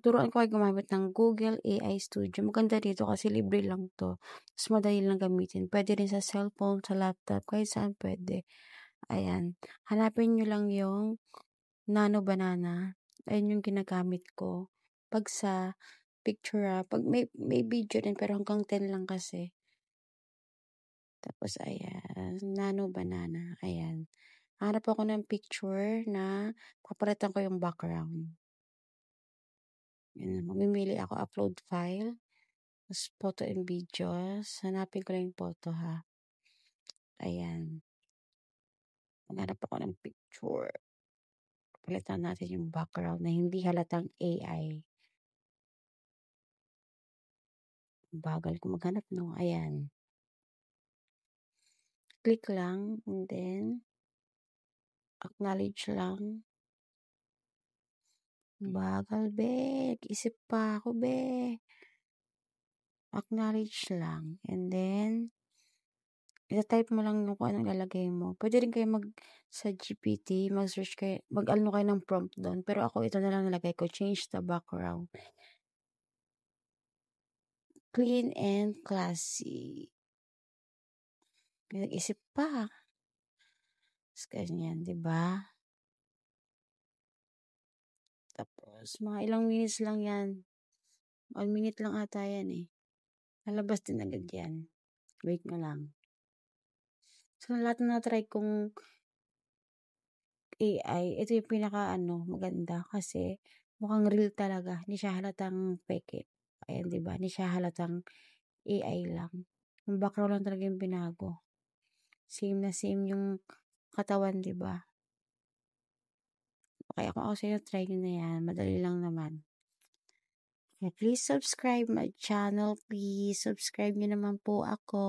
turuan ko kayo gumamit ng Google AI Studio. Maganda dito kasi libre lang 'to. Mas madali lang gamitin. Pwede rin sa cellphone, sa laptop, kahit saan pwede. Ayan. Hanapin niyo lang yung Nano Banana. Ayun yung ginagamit ko. 'Pag sa picture, 'pag may video din pero hanggang 10 lang kasi. Tapos ayan, Nano Banana, ayan. Hanap ako ng picture na papalitan ko yung background. Yan, mamimili ako upload file, tapos photo and videos. Hanapin ko lang yung photo ha. Ayan. Maghanap ako ng picture. Palitan natin yung background na hindi halatang AI. Bagal ko maghanap, no? Ayan. Click lang, and then acknowledge lang. Bagal, be. Isip pa ako, be. Acknowledge lang. And then, ita-type mo lang kung anong lalagay mo. Pwede rin kayo sa GPT, mag-search kayo, mag-ano kayo ng prompt doon. Pero ako, ito na lang nalagay ko, change the background. Clean and classy. Nag-isip pa. Tapos ganyan, diba? Tapos, mga ilang minutes lang yan. 1 minute lang ata yan eh. Lalabas din agad yan. Wait mo lang. So, lahat na na-try kong AI, ito yung maganda kasi mukhang real talaga. Hindi siya halatang peke. Ayan, diba? Hindi siya halatang AI lang. Yung background lang talaga yung binago. Same na same yung katawan, diba? Kaya kung ako sa'yo, try nyo na yan. Madali lang naman. Okay, please subscribe my channel. Please subscribe nyo naman po ako.